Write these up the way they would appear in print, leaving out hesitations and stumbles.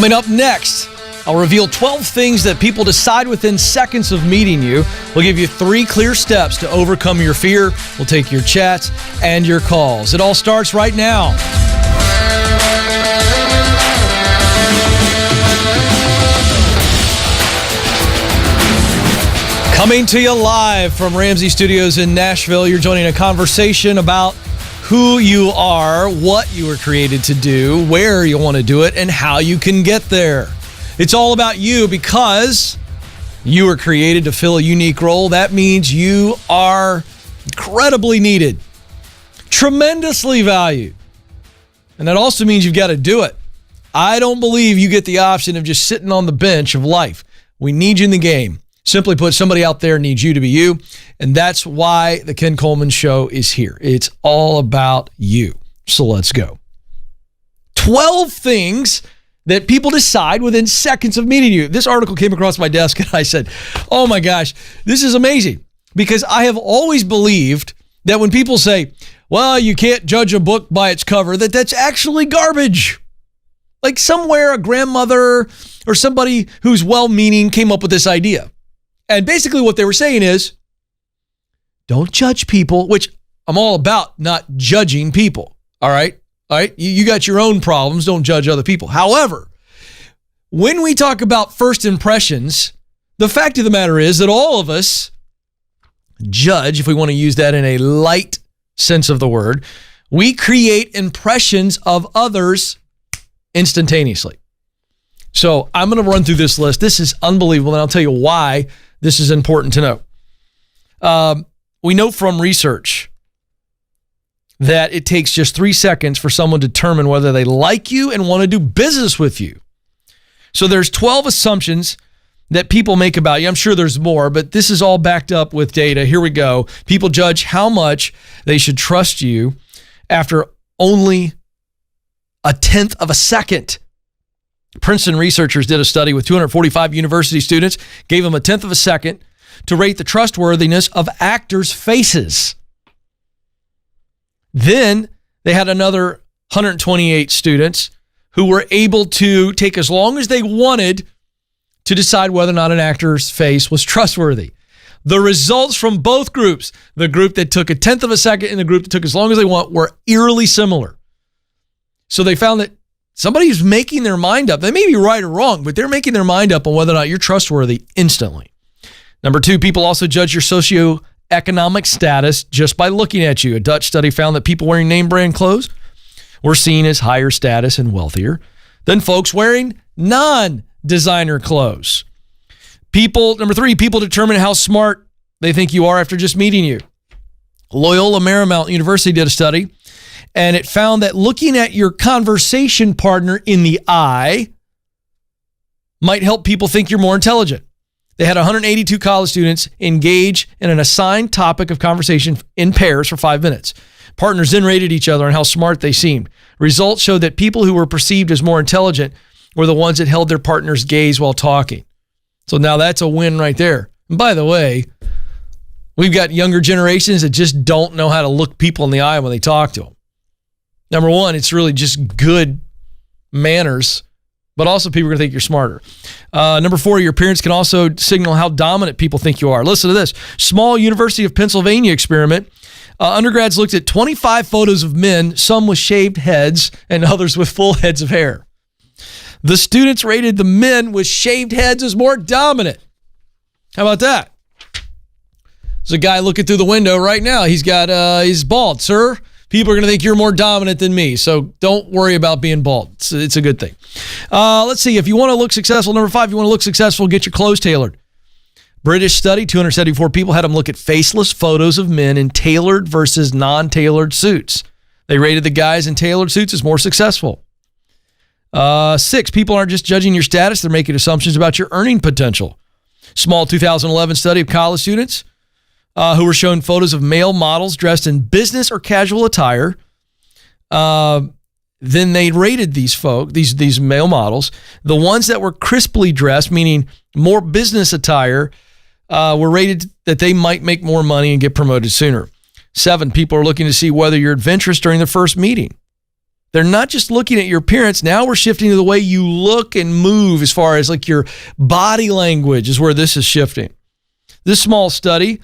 Coming up next, I'll reveal 12 things that people decide within seconds of meeting you. We'll give you 3 clear steps to overcome your fear. We'll take your chats and your calls. It all starts right now. Coming to you live from Ramsey Studios in Nashville, you're joining a conversation about who you are, what you were created to do, where you want to do it, and how you can get there. It's all about you because you were created to fill a unique role. That means you are incredibly needed, tremendously valued. And that also means you've got to do it. I don't believe you get the option of just sitting on the bench of life. We need you in the game. Simply put, somebody out there needs you to be you, and that's why the Ken Coleman Show is here. It's all about you. So let's go. 12 things that people decide within seconds of meeting you. This article came across my desk, and I said, oh my gosh, this is amazing, because I have always believed that when people say, well, you can't judge a book by its cover, that's actually garbage. Like somewhere a grandmother or somebody who's well-meaning came up with this idea. And basically what they were saying is, don't judge people, which I'm all about not judging people. All right? All right? You got your own problems. Don't judge other people. However, when we talk about first impressions, the fact of the matter is that all of us judge, if we want to use that in a light sense of the word, we create impressions of others instantaneously. So I'm going to run through this list. This is unbelievable, and I'll tell you why this is important to know. We know from research that it takes just 3 seconds for someone to determine whether they like you and want to do business with you. So there's 12 assumptions that people make about you. I'm sure there's more, but this is all backed up with data. Here we go. People judge how much they should trust you after only a tenth of a second. Princeton researchers did a study with 245 university students, gave them a tenth of a second to rate the trustworthiness of actors' faces. Then they had another 128 students who were able to take as long as they wanted to decide whether or not an actor's face was trustworthy. The results from both groups, the group that took a tenth of a second and the group that took as long as they want, were eerily similar. So they found that somebody who's making their mind up, they may be right or wrong, but they're making their mind up on whether or not you're trustworthy instantly. Number 2, people also judge your socioeconomic status just by looking at you. A Dutch study found that people wearing name brand clothes were seen as higher status and wealthier than folks wearing non-designer clothes. Number 3, people determine how smart they think you are after just meeting you. Loyola Marymount University did a study, and it found that looking at your conversation partner in the eye might help people think you're more intelligent. They had 182 college students engage in an assigned topic of conversation in pairs for 5 minutes. Partners then rated each other on how smart they seemed. Results showed that people who were perceived as more intelligent were the ones that held their partner's gaze while talking. So now that's a win right there. And by the way, we've got younger generations that just don't know how to look people in the eye when they talk to them. Number 1, it's really just good manners, but also people are going to think you're smarter. Number 4, your appearance can also signal how dominant people think you are. Listen to this. Small University of Pennsylvania experiment. Undergrads looked at 25 photos of men, some with shaved heads and others with full heads of hair. The students rated the men with shaved heads as more dominant. How about that? There's a guy looking through the window right now. He's bald, sir. People are going to think you're more dominant than me, so don't worry about being bald. It's a good thing. Let's see. If you want to look successful, number 5, you want to look successful, get your clothes tailored. British study, 274 people had them look at faceless photos of men in tailored versus non-tailored suits. They rated the guys in tailored suits as more successful. 6, people aren't just judging your status, they're making assumptions about your earning potential. Small 2011 study of college students who were shown photos of male models dressed in business or casual attire. Then they rated these male models. The ones that were crisply dressed, meaning more business attire, were rated that they might make more money and get promoted sooner. 7, people are looking to see whether you're adventurous during the first meeting. They're not just looking at your appearance. Now we're shifting to the way you look and move, as far as like your body language is where this is shifting. This small study,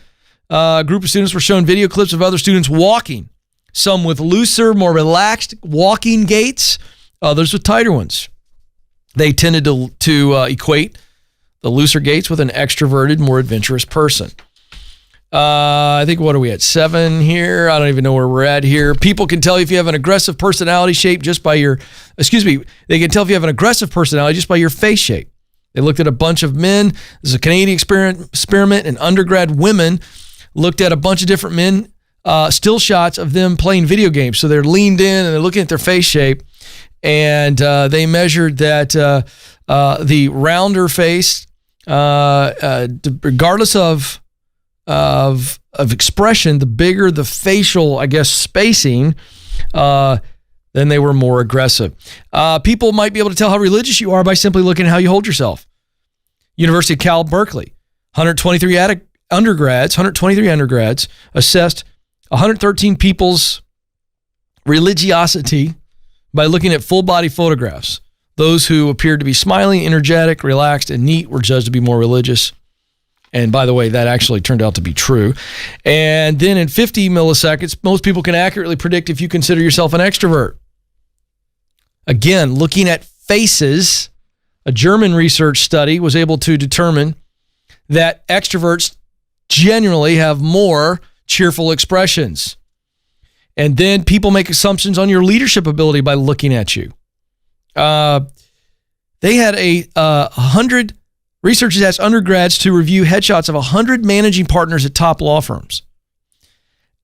a group of students were shown video clips of other students walking, some with looser, more relaxed walking gaits, others with tighter ones. They tended to equate the looser gaits with an extroverted, more adventurous person. I think, what are we at? 7 here? I don't even know where we're at here. People can tell if you have an aggressive personality shape just by your, they can tell if you have an aggressive personality just by your face shape. They looked at a bunch of men. This is a Canadian experiment, and undergrad women looked at a bunch of different men, still shots of them playing video games. So they're leaned in and they're looking at their face shape, and they measured that the rounder face, regardless of expression, the bigger the facial, spacing, then they were more aggressive. People might be able to tell how religious you are by simply looking at how you hold yourself. University of Cal Berkeley, 123 undergrads assessed 113 people's religiosity by looking at full body photographs. Those who appeared to be smiling, energetic, relaxed, and neat were judged to be more religious. And by the way, that actually turned out to be true. And then in 50 milliseconds, most people can accurately predict if you consider yourself an extrovert. Again, looking at faces, a German research study was able to determine that extroverts generally have more cheerful expressions. And then people make assumptions on your leadership ability by looking at you. They had 100 researchers asked undergrads to review headshots of 100 managing partners at top law firms.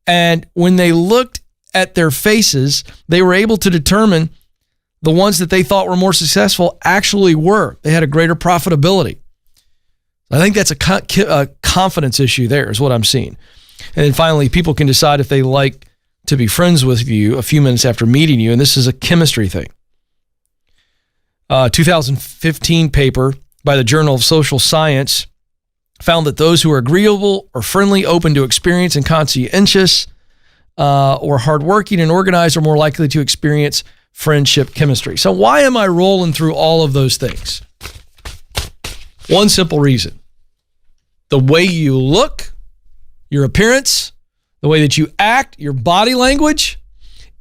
And when they looked at their faces, they were able to determine the ones that they thought were more successful actually were. They had a greater profitability. I think that's a confidence issue there is what I'm seeing. And then finally, people can decide if they like to be friends with you a few minutes after meeting you, and this is a chemistry thing. 2015 paper by the Journal of Social Science found that those who are agreeable or friendly, open to experience, and conscientious or hardworking and organized are more likely to experience friendship chemistry. So why am I rolling through all of those things? One simple reason. The way you look, your appearance, the way that you act, your body language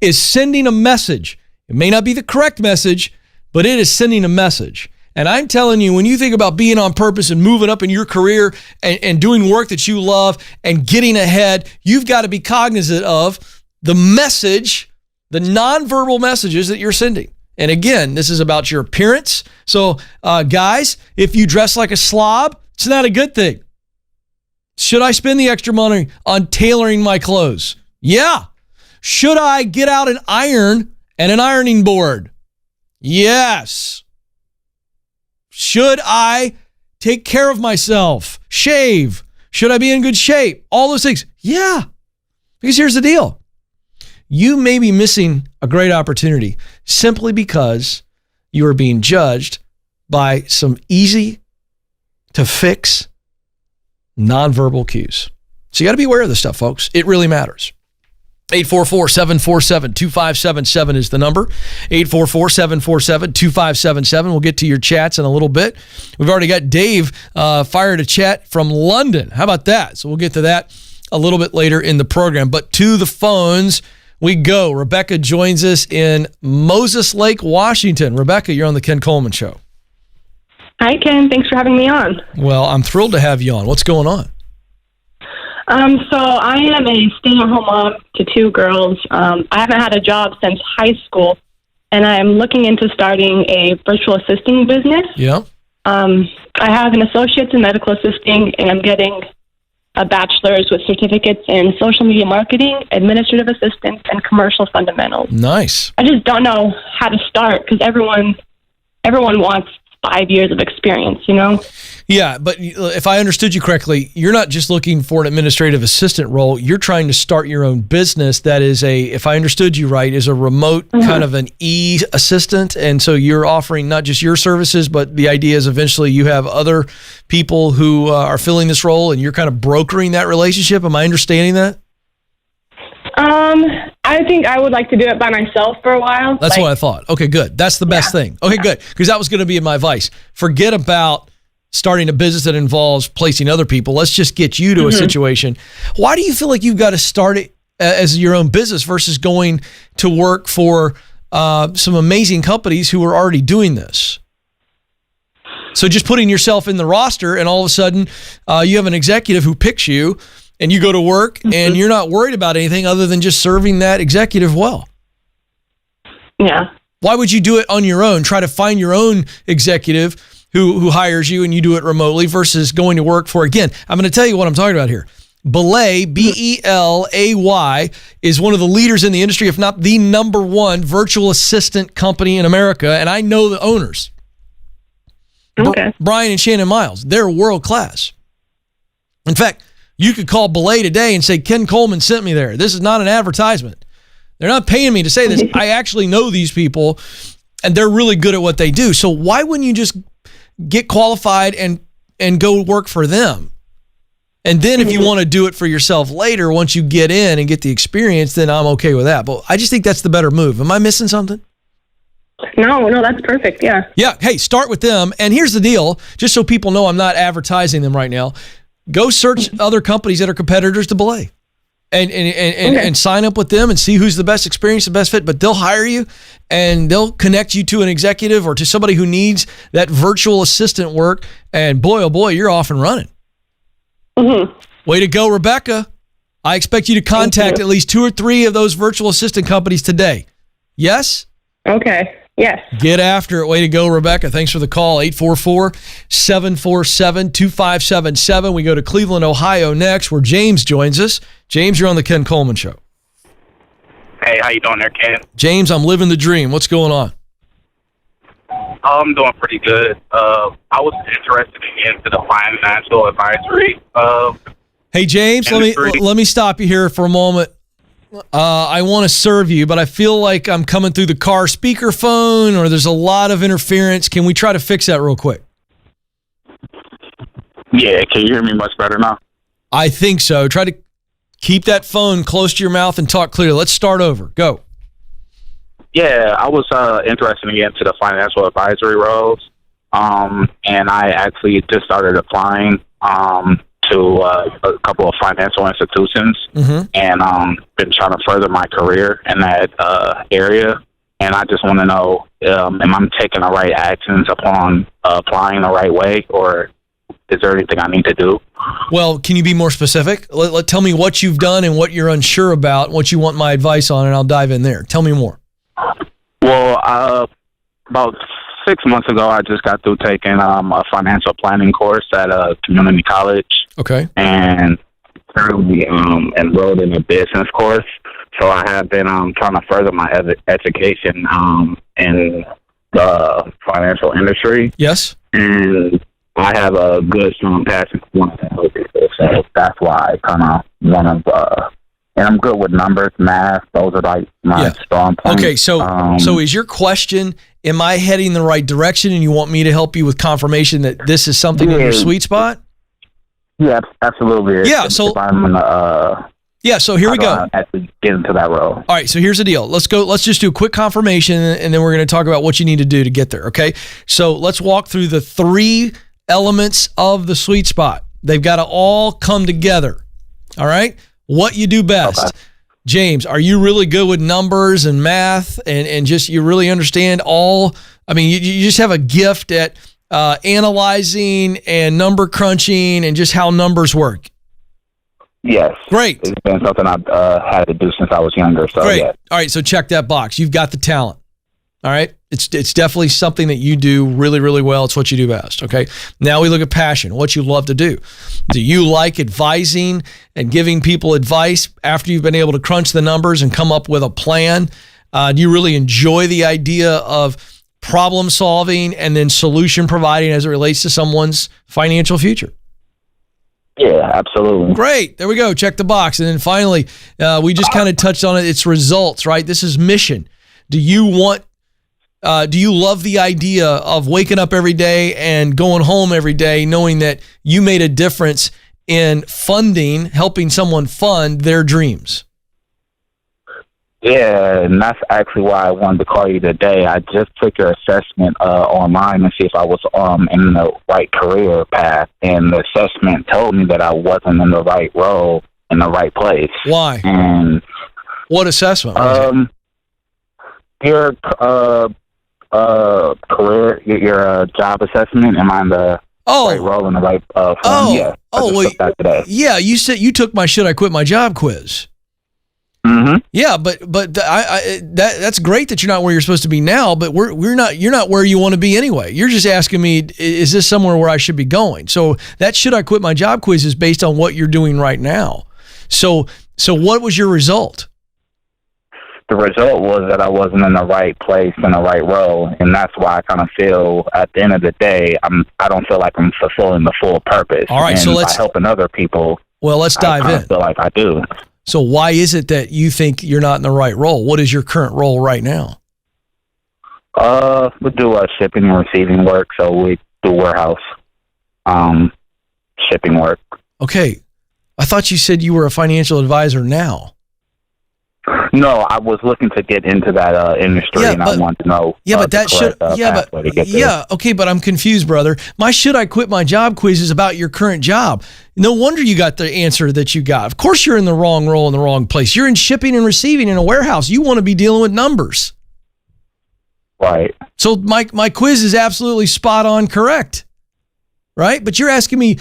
is sending a message. It may not be the correct message, but it is sending a message. And I'm telling you, when you think about being on purpose and moving up in your career and doing work that you love and getting ahead, you've got to be cognizant of the message, the nonverbal messages that you're sending. And again, this is about your appearance. So guys, if you dress like a slob, it's not a good thing. Should I spend the extra money on tailoring my clothes? Yeah. Should I get out an iron and an ironing board? Yes. Should I take care of myself? Shave? Should I be in good shape? All those things. Yeah. Because here's the deal. You may be missing a great opportunity simply because you are being judged by some easy to fix nonverbal cues. So you got to be aware of this stuff, folks. It really matters. 844-747-2577 is the number. 844-747-2577. We'll get to your chats in a little bit. We've already got Dave fired a chat from London. How about that? So we'll get to that a little bit later in the program. But to the phones we go. Rebekah joins us in Moses Lake, Washington. Rebekah, you're on the Ken Coleman Show. Hi, Ken. Thanks for having me on. Well, I'm thrilled to have you on. What's going on? So I am a stay-at-home mom to 2 girls. I haven't had a job since high school, and I'm looking into starting a virtual assisting business. Yeah. I have an associate's in medical assisting, and I'm getting a bachelor's with certificates in social media marketing, administrative assistance, and commercial fundamentals. Nice. I just don't know how to start because everyone wants 5 years of experience, you know? Yeah, but if I understood you correctly, you're not just looking for an administrative assistant role. You're trying to start your own business that is if I understood you right, is a remote kind of an e-assistant. And so you're offering not just your services, but the idea is eventually you have other people who are filling this role and you're kind of brokering that relationship. Am I understanding that? I think I would like to do it by myself for a while. That's what I thought. Okay, good. That's the best thing. Okay, good. Because that was going to be my advice. Forget about starting a business that involves placing other people. Let's just get you to a situation. Why do you feel like you've got to start it as your own business versus going to work for some amazing companies who are already doing this? So just putting yourself in the roster and all of a sudden you have an executive who picks you and you go to work and you're not worried about anything other than just serving that executive well. Yeah. Why would you do it on your own? Try to find your own executive who hires you and you do it remotely versus going to work for, again, I'm going to tell you what I'm talking about here. Belay, Belay, is one of the leaders in the industry, if not the number one virtual assistant company in America. And I know the owners. Okay. Brian and Shannon Miles. They're world class. In fact, you could call Belay today and say, Ken Coleman sent me there. This is not an advertisement. They're not paying me to say this. I actually know these people and they're really good at what they do. So why wouldn't you just get qualified and go work for them? And then if you want to do it for yourself later, once you get in and get the experience, then I'm okay with that. But I just think that's the better move. Am I missing something? No, that's perfect. Yeah. Yeah. Hey, start with them. And here's the deal, just so people know I'm not advertising them right now. Go search other companies that are competitors to Belay and sign up with them and see who's the best experience, the best fit. But they'll hire you and they'll connect you to an executive or to somebody who needs that virtual assistant work. And boy, oh boy, you're off and running. Way to go, Rebekah. I expect you to contact at least 2 or 3 of those virtual assistant companies today. Yes? Okay. Yes. Get after it. Way to go, Rebekah. Thanks for the call. 844-747-2577. We go to Cleveland, Ohio next, where James joins us. James, you're on the Ken Coleman Show. Hey, how you doing there, Ken? James, I'm living the dream. What's going on? I'm doing pretty good. I was interested into the financial advisory. Hey, James, let me stop you here for a moment. I want to serve you, but I feel like I'm coming through the car speakerphone or there's a lot of interference. Can we try to fix that real quick? Yeah, can you hear me much better now? I think so. Try to keep that phone close to your mouth and talk clearly. Let's start over. Go. Yeah, I was interested in getting into the financial advisory roles, and I actually just started applying to a couple of financial institutions, and been trying to further my career in that area. And I just want to know, am I taking the right actions upon applying the right way, or is there anything I need to do? Well, can you be more specific? Tell me what you've done and what you're unsure about, what you want my advice on, and I'll dive in there. Tell me more. Well, about 6 months ago, I just got through taking a financial planning course at a community college. Okay. And currently enrolled in a business course. So I have been trying to further my education in the financial industry. Yes. And I have a good, strong passion for wanting to help people. So that's why I kind of want to... and I'm good with numbers, math. Those are like my strong points. Okay, so is your question, am I heading the right direction and you want me to help you with confirmation that this is something in your sweet spot? Yeah, absolutely. Yeah, so here we go. Actually get into that role. All right, so here's the deal. Let's just do a quick confirmation and then we're going to talk about what you need to do to get there, okay? So let's walk through the 3 elements of the sweet spot. They've got to all come together, all right? What you do best. Okay. James, are you really good with numbers and math and just you really understand all? I mean, you just have a gift at analyzing and number crunching and just how numbers work. Yes. Great. It's been something I've had to do since I was younger. So great. Yeah. All right, so check that box. You've got the talent. All right? It's definitely something that you do really, really well. It's what you do best, okay? Now we look at passion, what you love to do. Do you like advising and giving people advice after you've been able to crunch the numbers and come up with a plan? Do you really enjoy the idea of problem solving and then solution providing as it relates to someone's financial future? Yeah, absolutely. Great. There we go. Check the box. And then finally, we just kind of touched on it. It's results, right? This is mission. Do you love the idea of waking up every day and going home every day knowing that you made a difference in helping someone fund their dreams? Yeah, and that's actually why I wanted to call you today. I just took your assessment online to see if I was in the right career path, and the assessment told me that I wasn't in the right role, in the right place. Why? And what assessment? Your career, your job assessment. Am I in the right role in the right firm? Yeah. Took that today. Yeah. You said you took my "Should I Quit My Job" quiz. Mm-hmm. Yeah, but that's great that you're not where you're supposed to be now. But we're not. You're not where you want to be anyway. You're just asking me, is this somewhere where I should be going? So that "Should I Quit My Job" quiz is based on what you're doing right now. So what was your result? The result was that I wasn't in the right place, in the right role, and that's why I kind of feel at the end of the day, I don't feel like I'm fulfilling the full purpose. All right, and so let's by helping other people. Well, let's dive in. I feel like I do. So why is it that you think you're not in the right role? What is your current role right now? We do shipping and receiving work, so we do warehouse shipping work. Okay. I thought you said you were a financial advisor now. No, I was looking to get into that industry, and I want to know. But that should. Okay, but I'm confused, brother. My "Should I Quit My Job" quiz is about your current job. No wonder you got the answer that you got. Of course, you're in the wrong role in the wrong place. You're in shipping and receiving in a warehouse. You want to be dealing with numbers, right? So my quiz is absolutely spot on, correct. Right? But you're asking me,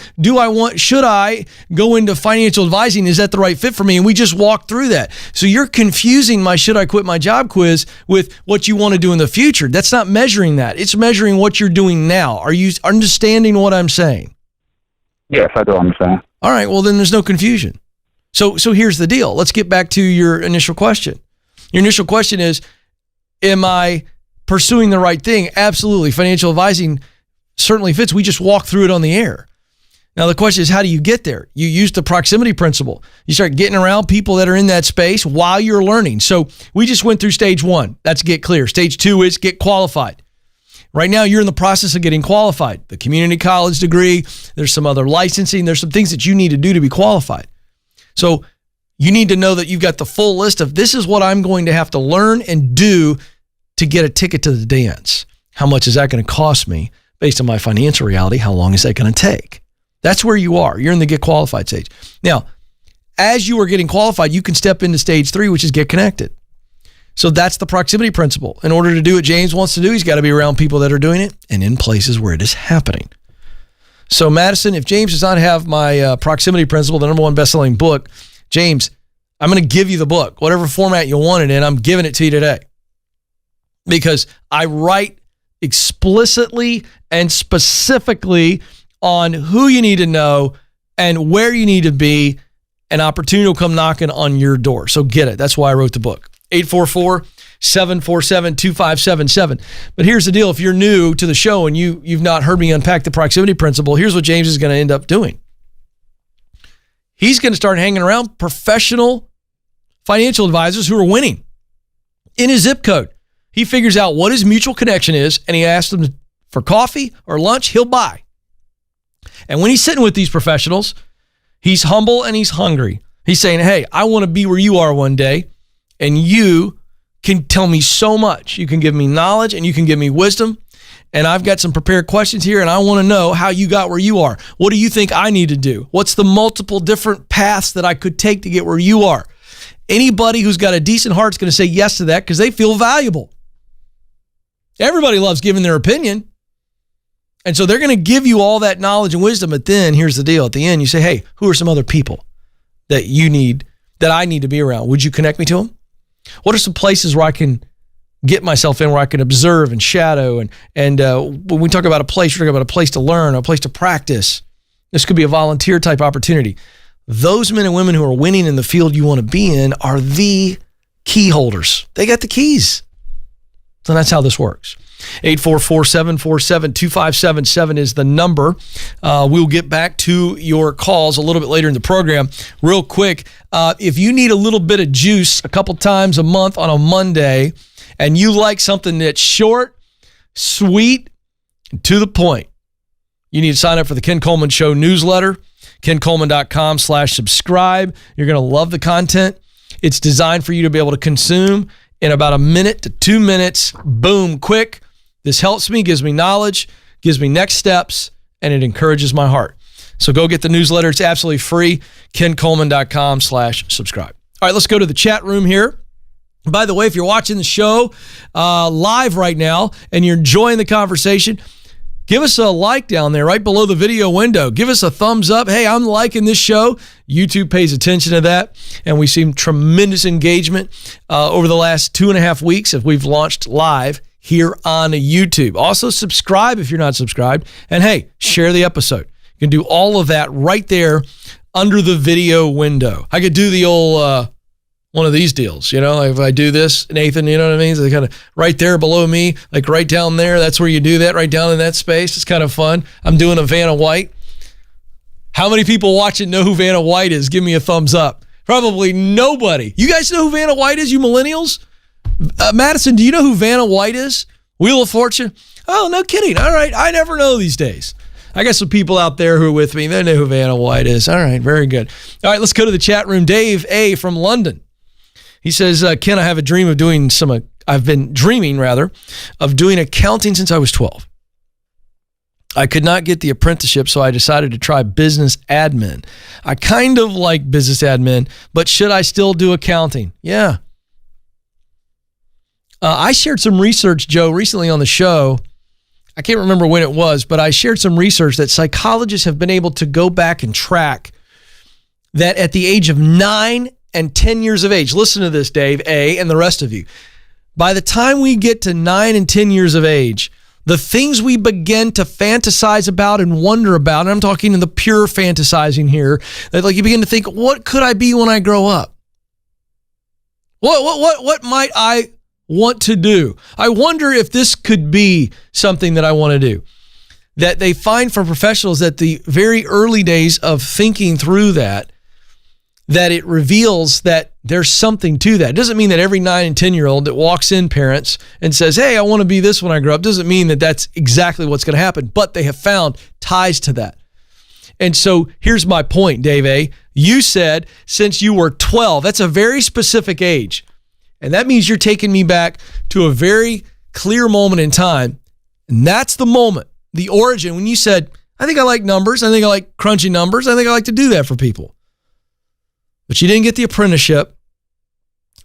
should I go into financial advising? Is that the right fit for me? And we just walked through that. So you're confusing my "Should I Quit My Job" quiz with what you want to do in the future. That's not measuring that. It's measuring what you're doing now. Are you understanding what I'm saying? Yes, I do understand. All right. Well, then there's no confusion. So here's the deal. Let's get back to your initial question. Your initial question is, am I pursuing the right thing? Absolutely. Financial advising certainly fits. We just walked through it on the air. Now, the question is, how do you get there? You use the proximity principle. You start getting around people that are in that space while you're learning. So we just went through stage 1. That's get clear. Stage 2 is get qualified. Right now, you're in the process of getting qualified. The community college degree, there's some other licensing, there's some things that you need to do to be qualified. So you need to know that you've got the full list of, this is what I'm going to have to learn and do to get a ticket to the dance. How much is that going to cost me? Based on my financial reality, how long is that going to take? That's where you are. You're in the get qualified stage. Now, as you are getting qualified, you can step into stage 3, which is get connected. So that's the proximity principle. In order to do what James wants to do, he's got to be around people that are doing it and in places where it is happening. So Madison, if James does not have my proximity principle, the #1 best-selling book, James, I'm going to give you the book. Whatever format you want it in, I'm giving it to you today. Because I write explicitly and specifically on who you need to know and where you need to be, an opportunity will come knocking on your door. So get it. That's why I wrote the book. 844-747-2577. But here's the deal. If you're new to the show and you've not heard me unpack the proximity principle, here's what James is going to end up doing. He's going to start hanging around professional financial advisors who are winning in his zip code. He figures out what his mutual connection is, and he asks them for coffee or lunch, he'll buy. And when he's sitting with these professionals, he's humble and he's hungry. He's saying, hey, I want to be where you are one day, and you can tell me so much. You can give me knowledge and you can give me wisdom, and I've got some prepared questions here, and I want to know how you got where you are. What do you think I need to do? What's the multiple different paths that I could take to get where you are? Anybody who's got a decent heart is going to say yes to that because they feel valuable. Everybody loves giving their opinion. And so they're going to give you all that knowledge and wisdom. But then here's the deal. At the end, you say, hey, who are some other people that I need to be around? Would you connect me to them? What are some places where I can get myself in, where I can observe and shadow? And when we talk about a place, we're talking about a place to learn, a place to practice. This could be a volunteer type opportunity. Those men and women who are winning in the field you want to be in are the key holders. They got the keys. So that's how this works. 844-747-2577 is the number. We'll get back to your calls a little bit later in the program. Real quick, if you need a little bit of juice a couple times a month on a Monday, and you like something that's short, sweet, and to the point, you need to sign up for the Ken Coleman Show newsletter, kencoleman.com/subscribe. You're going to love the content. It's designed for you to be able to consume in about a minute to 2 minutes. Boom, quick. This helps me, gives me knowledge, gives me next steps, and it encourages my heart. So go get the newsletter. It's absolutely free. KenColeman.com/subscribe. All right, let's go to the chat room here. By the way, if you're watching the show live right now and you're enjoying the conversation, give us a like down there right below the video window. Give us a thumbs up. Hey, I'm liking this show. YouTube pays attention to that, and we've seen tremendous engagement over the last 2.5 weeks as we've launched live here on YouTube. Also, subscribe if you're not subscribed, and hey, share the episode. You can do all of that right there under the video window. I could do the old one of these deals, like if I do this, Nathan, you know what I mean? So they kind of right there below me, like right down there. That's where you do that, right down in that space. It's kind of fun. I'm doing a Vanna White. How many people watching know who Vanna White is? Give me a thumbs up. Probably nobody. You guys know who Vanna White is, you millennials? Madison, do you know who Vanna White is? Wheel of Fortune? Oh, no kidding. All right. I never know these days. I got some people out there who are with me. They know who Vanna White is. All right. Very good. All right. Let's go to the chat room. Dave A. from London. He says, Ken, I have a dream of doing I've been dreaming of doing accounting since I was 12. I could not get the apprenticeship, so I decided to try business admin. I kind of like business admin, but should I still do accounting? Yeah. I shared some research, Joe, recently on the show. I can't remember when it was, but I shared some research that psychologists have been able to go back and track that at the age of 9 and 10 years of age, listen to this, Dave A., and the rest of you. By the time we get to 9 and 10 years of age, the things we begin to fantasize about and wonder about, and I'm talking in the pure fantasizing here, that like you begin to think, what could I be when I grow up? What might I want to do? I wonder if this could be something that I want to do. That they find from professionals that the very early days of thinking through that it reveals that there's something to that. It doesn't mean that every 9 and 10-year-old that walks in, parents, and says, hey, I want to be this when I grow up, doesn't mean that that's exactly what's going to happen, but they have found ties to that. And so here's my point, Dave A. You said since you were 12, that's a very specific age. And that means you're taking me back to a very clear moment in time. And that's the moment, the origin, when you said, I think I like numbers. I think I like crunching numbers. I think I like to do that for people. But you didn't get the apprenticeship.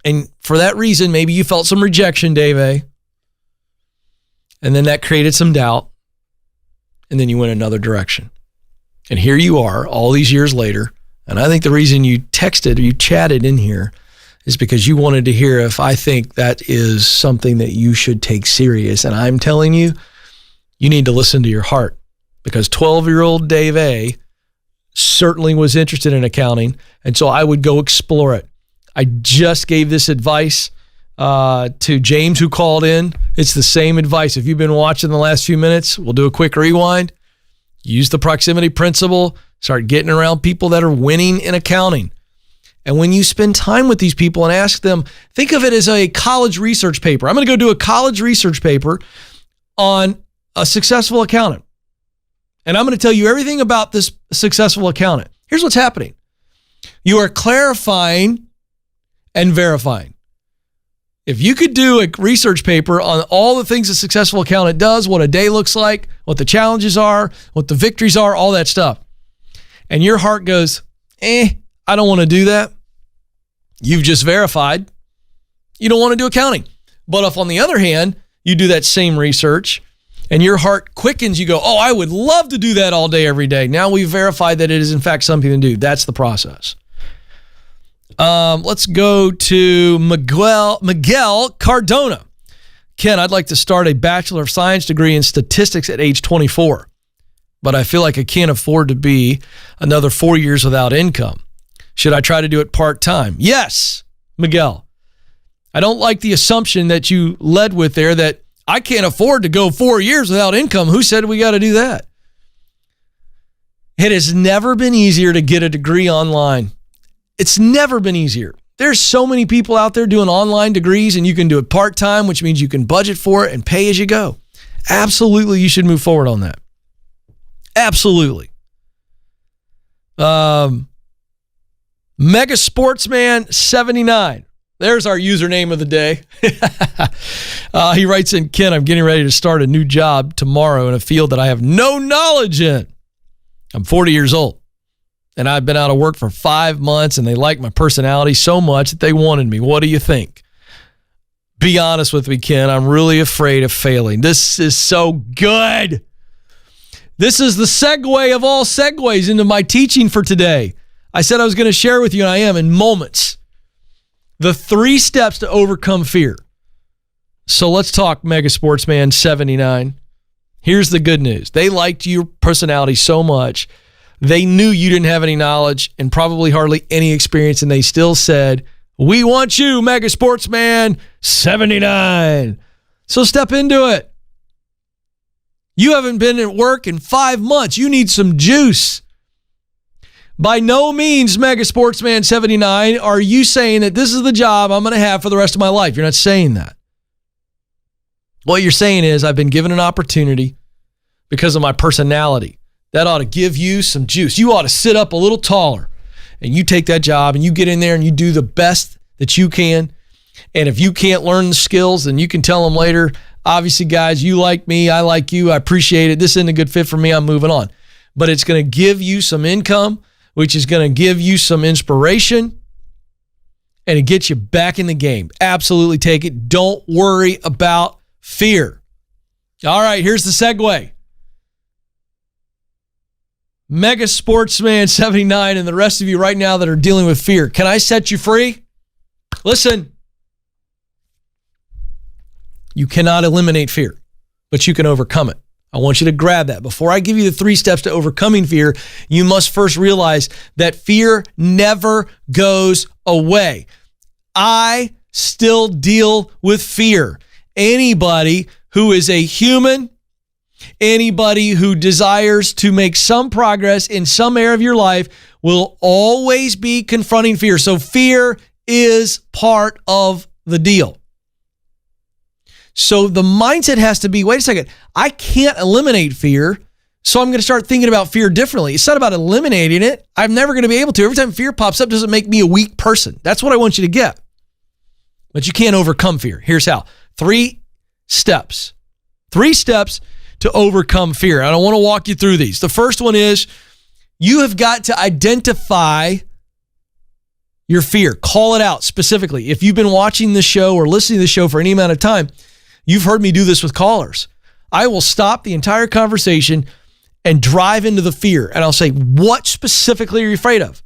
And for that reason, maybe you felt some rejection, Dave A. And then that created some doubt. And then you went another direction. And here you are all these years later. And I think the reason you texted or you chatted in here is because you wanted to hear if I think that is something that you should take serious. And I'm telling you, you need to listen to your heart, because 12-year-old Dave A. certainly was interested in accounting. And so I would go explore it. I just gave this advice to James, who called in. It's the same advice. If you've been watching the last few minutes, we'll do a quick rewind. Use the proximity principle. Start getting around people that are winning in accounting. And when you spend time with these people and ask them, think of it as a college research paper. I'm going to go do a college research paper on a successful accountant. And I'm going to tell you everything about this successful accountant. Here's what's happening. You are clarifying and verifying. If you could do a research paper on all the things a successful accountant does, what a day looks like, what the challenges are, what the victories are, all that stuff, and your heart goes, I don't want to do that, you've just verified you don't want to do accounting. But if, on the other hand, you do that same research and your heart quickens, you go, oh, I would love to do that all day, every day. Now we've verified that it is, in fact, something to do. That's the process. Let's go to Miguel Cardona. Ken, I'd like to start a Bachelor of Science degree in statistics at age 24, but I feel like I can't afford to be another 4 years without income. Should I try to do it part-time? Yes, Miguel. I don't like the assumption that you led with there that I can't afford to go 4 years without income. Who said we got to do that? It has never been easier to get a degree online. It's never been easier. There's so many people out there doing online degrees, and you can do it part-time, which means you can budget for it and pay as you go. Absolutely, you should move forward on that. Absolutely. Mega Sportsman 79. There's our username of the day. He writes in, Ken, I'm getting ready to start a new job tomorrow in a field that I have no knowledge in. I'm 40 years old, and I've been out of work for 5 months, and they like my personality so much that they wanted me. What do you think? Be honest with me, Ken. I'm really afraid of failing. This is so good. This is the segue of all segues into my teaching for today. I said I was going to share with you, and I am in moments, the 3 steps to overcome fear. So let's talk Mega Sportsman 79. Here's the good news. They liked your personality so much. They knew you didn't have any knowledge and probably hardly any experience, and they still said, we want you, Mega Sportsman 79. So step into it. You haven't been at work in 5 months. You need some juice. By no means, Mega Sportsman 79, are you saying that this is the job I'm going to have for the rest of my life. You're not saying that. What you're saying is, I've been given an opportunity because of my personality. That ought to give you some juice. You ought to sit up a little taller, and you take that job, and you get in there, and you do the best that you can. And if you can't learn the skills, then you can tell them later, obviously, guys, you like me, I like you, I appreciate it. This isn't a good fit for me, I'm moving on. But it's going to give you some income, which is going to give you some inspiration, and it gets you back in the game. Absolutely take it. Don't worry about fear. All right, here's the segue. Mega Sportsman 79 and the rest of you right now that are dealing with fear. Can I set you free? Listen. You cannot eliminate fear, but you can overcome it. I want you to grab that. Before I give you the 3 steps to overcoming fear, you must first realize that fear never goes away. I still deal with fear. Anybody who is a human, anybody who desires to make some progress in some area of your life will always be confronting fear. So fear is part of the deal. So the mindset has to be, wait a second, I can't eliminate fear, so I'm going to start thinking about fear differently. It's not about eliminating it. I'm never going to be able to. Every time fear pops up, doesn't make me a weak person. That's what I want you to get. But you can't overcome fear. Here's how. 3 steps. 3 steps to overcome fear. And I want to walk you through these. The first one is you have got to identify your fear. Call it out specifically. If you've been watching the show or listening to the show for any amount of time, you've heard me do this with callers. I will stop the entire conversation and drive into the fear. And I'll say, what specifically are you afraid of?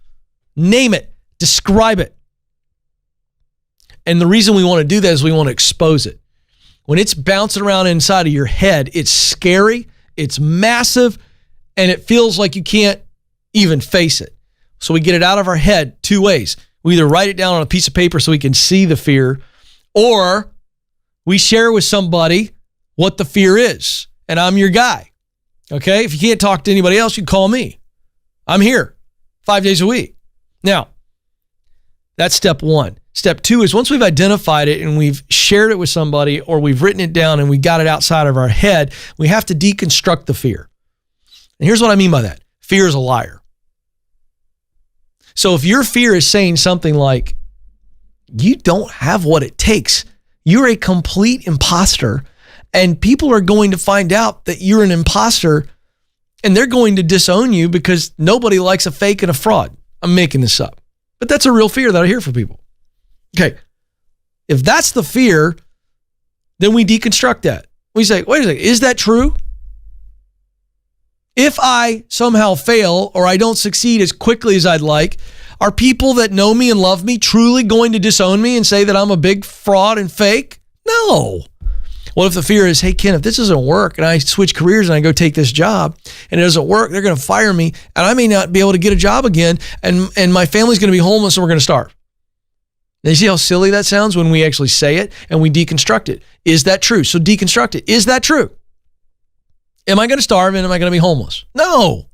Name it. Describe it. And the reason we want to do that is we want to expose it. When it's bouncing around inside of your head, it's scary, it's massive, and it feels like you can't even face it. So we get it out of our head 2 ways. We either write it down on a piece of paper so we can see the fear, or we share with somebody what the fear is, and I'm your guy. Okay? If you can't talk to anybody else, you can call me. I'm here 5 days a week. Now, that's step 1. Step 2 is once we've identified it and we've shared it with somebody or we've written it down and we got it outside of our head, we have to deconstruct the fear. And here's what I mean by that. Fear is a liar. So if your fear is saying something like, you don't have what it takes, you're a complete imposter, and people are going to find out that you're an imposter and they're going to disown you because nobody likes a fake and a fraud. I'm making this up. But that's a real fear that I hear from people. Okay, if that's the fear, then we deconstruct that. We say, wait a second, is that true? If I somehow fail or I don't succeed as quickly as I'd like, are people that know me and love me truly going to disown me and say that I'm a big fraud and fake? No. What if the fear is, hey, Ken, if this doesn't work and I switch careers and I go take this job and it doesn't work, they're going to fire me and I may not be able to get a job again and my family's going to be homeless and we're going to starve. Now, you see how silly that sounds when we actually say it and we deconstruct it. Is that true? So deconstruct it. Is that true? Am I going to starve and am I going to be homeless? No.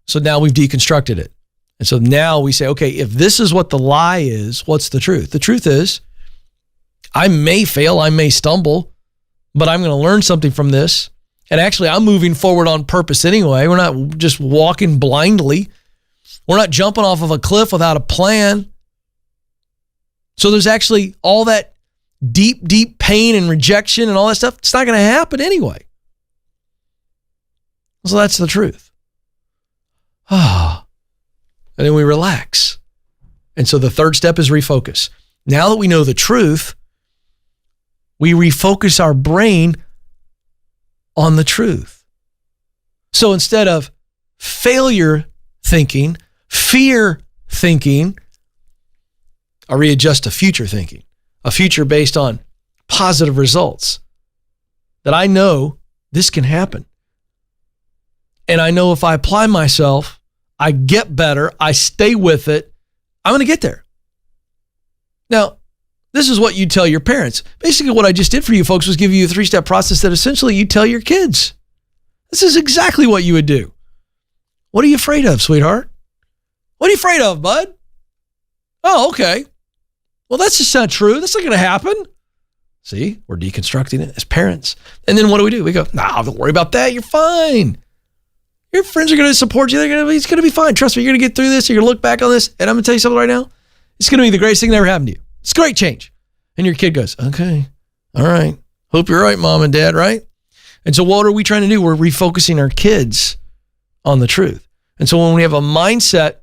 So now we've deconstructed it. And so now we say, okay, if this is what the lie is, what's the truth? The truth is, I may fail, I may stumble, but I'm going to learn something from this. And actually, I'm moving forward on purpose anyway. We're not just walking blindly. We're not jumping off of a cliff without a plan. So there's actually all that deep, deep pain and rejection and all that stuff. It's not going to happen anyway. So that's the truth. And then we relax. And so the third step is refocus. Now that we know the truth, we refocus our brain on the truth. So instead of failure thinking, fear thinking, I readjust to future thinking, a future based on positive results, that I know this can happen. And I know if I apply myself, I get better, I stay with it, I'm going to get there. Now, this is what you tell your parents. Basically, what I just did for you folks was give you a 3-step process that essentially you tell your kids. This is exactly what you would do. What are you afraid of, sweetheart? What are you afraid of, bud? Oh, okay. Well, that's just not true. That's not going to happen. See, we're deconstructing it as parents. And then what do? We go, nah, don't worry about that. You're fine. Your friends are going to support you. It's going to be fine. Trust me, you're going to get through this. You're going to look back on this. And I'm going to tell you something right now. It's going to be the greatest thing that ever happened to you. It's a great change. And your kid goes, okay, all right. Hope you're right, mom and dad, right? And so what are we trying to do? We're refocusing our kids on the truth. And so when we have a mindset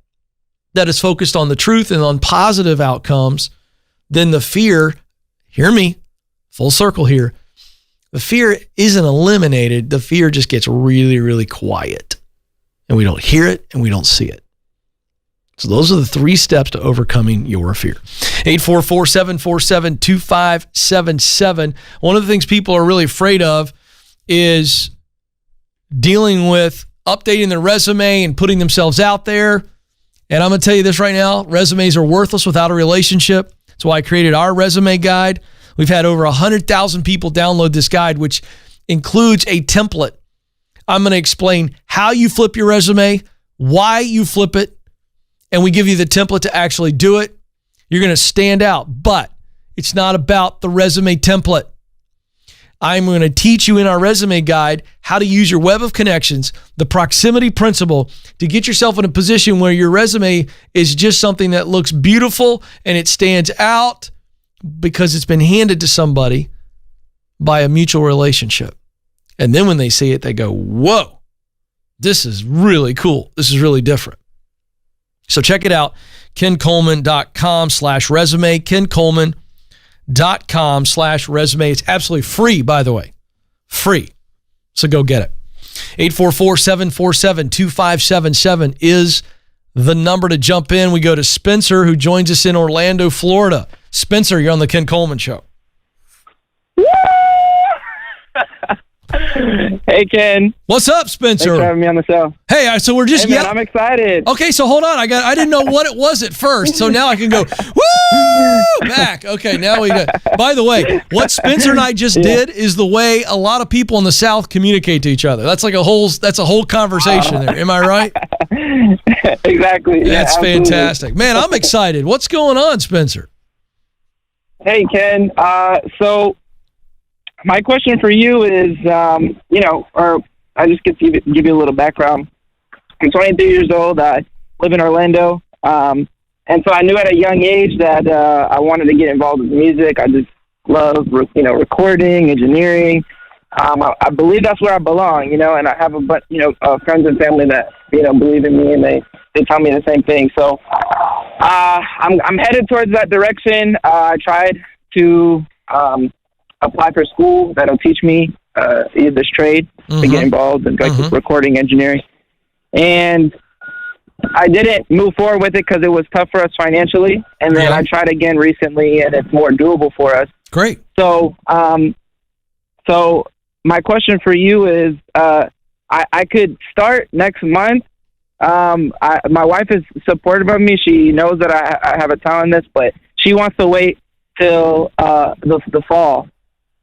that is focused on the truth and on positive outcomes, then the fear, hear me, full circle here, the fear isn't eliminated. The fear just gets really, really quiet. And we don't hear it and we don't see it. So those are the 3 steps to overcoming your fear. 844-747-2577. One of the things people are really afraid of is dealing with updating their resume and putting themselves out there. And I'm going to tell you this right now, resumes are worthless without a relationship. That's why I created our resume guide. We've had over 100,000 people download this guide, which includes a template. I'm going to explain how you flip your resume, why you flip it, and we give you the template to actually do it. You're going to stand out, but it's not about the resume template. I'm going to teach you in our resume guide how to use your web of connections, the proximity principle, to get yourself in a position where your resume is just something that looks beautiful and it stands out because it's been handed to somebody by a mutual relationship. And then when they see it, they go, whoa, this is really cool. This is really different. So check it out, kencoleman.com/resume, kencoleman.com/resume. It's absolutely free, by the way. Free. So go get it. 844-747-2577 is the number to jump in. We go to Spencer, who joins us in Orlando, Florida. Spencer, you're on the Ken Coleman Show. Hey, Ken. What's up, Spencer? Thanks for having me on the show. Hey, so we're just... Hey, man, I'm excited. Okay, so hold on. I didn't know what it was at first, so now I can go, woo, back. Okay, now we go. By the way, what Spencer and I just did is the way a lot of people in the South communicate to each other. That's like a whole conversation there. Am I right? Exactly. That's absolutely fantastic. Man, I'm excited. What's going on, Spencer? Hey, Ken. So my question for you is, or I just get to give you a little background. I'm 23 years old. I live in Orlando. And so I knew at a young age that I wanted to get involved with music. I just love, recording, engineering. I believe that's where I belong, and I have a bunch, friends and family that, believe in me, and they tell me the same thing. So I'm headed towards that direction. I tried to apply for school that'll teach me this trade to get involved in recording engineering. And I didn't move forward with it because it was tough for us financially. And then I tried again recently, and it's more doable for us. Great. So my question for you is, I could start next month. My wife is supportive of me. She knows that I have a talent in this, but she wants to wait till the fall.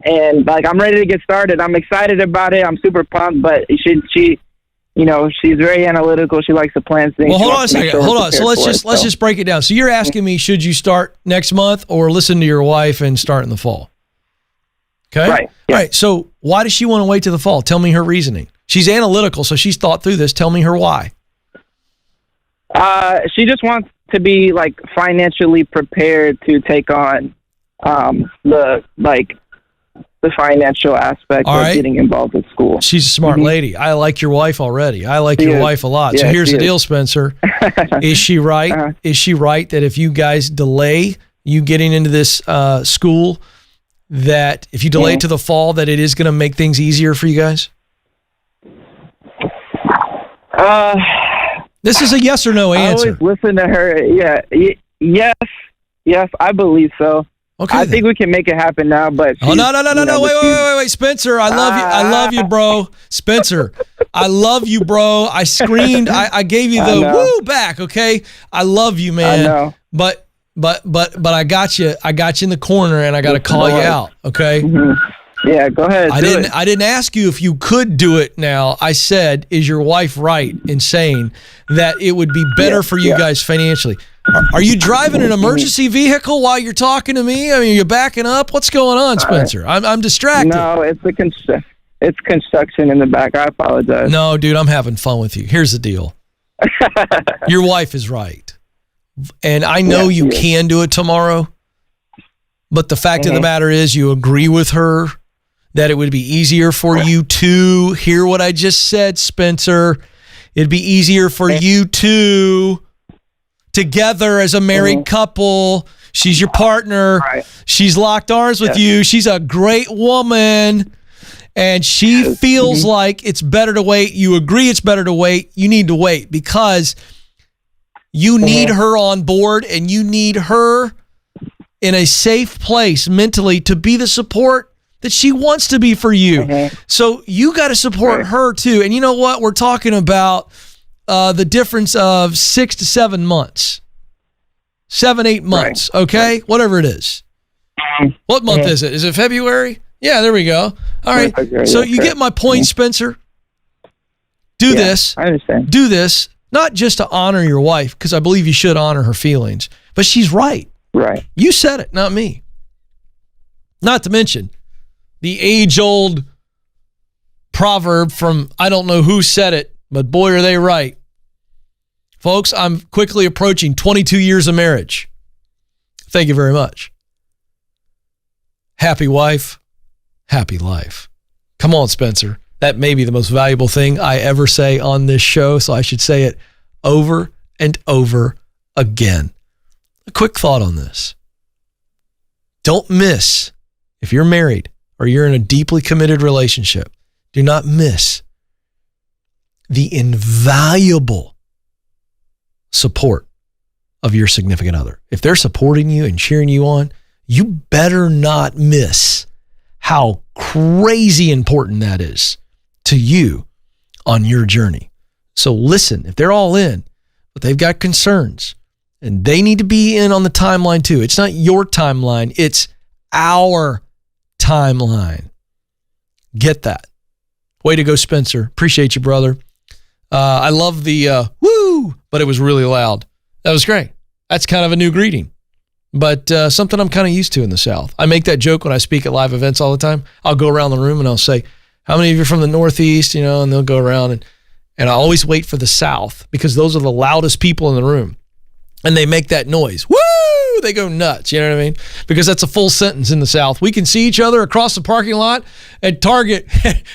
And I'm ready to get started. I'm excited about it. I'm super pumped, but she's very analytical. She likes to plan things. Well, hold on a second. Hold on. So let's just break it down. So you're asking me, should you start next month or listen to your wife and start in the fall? Okay. Right. Yeah. All right. So why does she want to wait to the fall? Tell me her reasoning. She's analytical, so she's thought through this. Tell me her why. She just wants to be like financially prepared to take on the financial aspect of getting involved with school. She's a smart lady. I like your wife already. I like your wife a lot. Yeah, so here's the deal, Spencer. Is she right? Uh-huh. Is she right that if you guys delay you getting into this school, that if you delay it to the fall, that it is going to make things easier for you guys? This is a yes or no answer. I always listen to her. Yeah. Yes, I believe so. Okay, I think we can make it happen now, but no! Wait, Spencer, I love you, bro. Spencer, I love you, bro. I screamed, I gave you the woo back. Okay, I love you, man. I know. But I got you in the corner, and I got to call you out. Okay. Mm-hmm. Yeah, go ahead. I didn't ask you if you could do it now. I said, is your wife right in saying that it would be better for you guys financially? Are you driving an emergency vehicle while you're talking to me? I mean, are you backing up? What's going on, Spencer? I'm distracted. No, it's construction in the back. I apologize. No, dude, I'm having fun with you. Here's the deal. Your wife is right. And I know you can do it tomorrow. But the fact of the matter is you agree with her that it would be easier for you to hear what I just said, Spencer. It'd be easier for you to together as a married couple. She's your partner. Right. She's locked arms with you. She's a great woman. And she feels like it's better to wait. You agree it's better to wait. You need to wait because you need her on board and you need her in a safe place mentally to be the support that she wants to be for you. So you got to support her too. And you know what? We're talking about the difference of 6 to 7 months, 7-8 months. Okay. Whatever it is. What month is it? Is it February? Yeah, there we go. All right. So you get my point, Spencer. Do this. I understand. Do this, not just to honor your wife, because I believe you should honor her feelings, but she's right. Right. You said it, not me. Not to mention the age-old proverb from I don't know who said it, but boy, are they right. Folks, I'm quickly approaching 22 years of marriage. Thank you very much. Happy wife, happy life. Come on, Spencer. That may be the most valuable thing I ever say on this show, so I should say it over and over again. A quick thought on this. Don't miss, if you're married or you're in a deeply committed relationship, do not miss the invaluable support of your significant other. If they're supporting you and cheering you on, you better not miss how crazy important that is to you on your journey. So listen, if they're all in, but they've got concerns and they need to be in on the timeline too. It's not your timeline, it's our timeline. Get that. Way to go, Spencer. Appreciate you, brother. I love the woo, but it was really loud. That was great. That's kind of a new greeting, but something I'm kind of used to in the South. I make that joke when I speak at live events all the time. I'll go around the room and I'll say, how many of you are from the Northeast? You know, and they'll go around and I always wait for the South because those are the loudest people in the room. And they make that noise. Woo! They go nuts. You know what I mean? Because that's a full sentence in the South. We can see each other across the parking lot at Target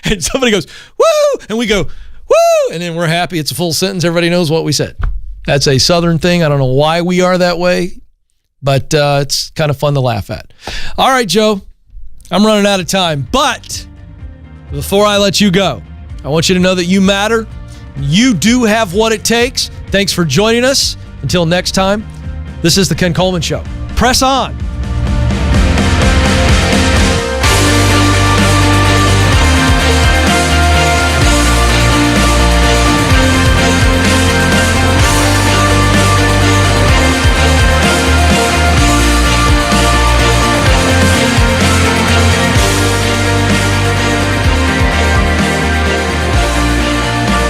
and somebody goes, woo! And we go, woo! And then we're happy. It's a full sentence. Everybody knows what we said. That's a Southern thing. I don't know why we are that way, but it's kind of fun to laugh at. All right, Joe, I'm running out of time, but before I let you go, I want you to know that you matter. You do have what it takes. Thanks for joining us. Until next time, this is the Ken Coleman Show. Press on.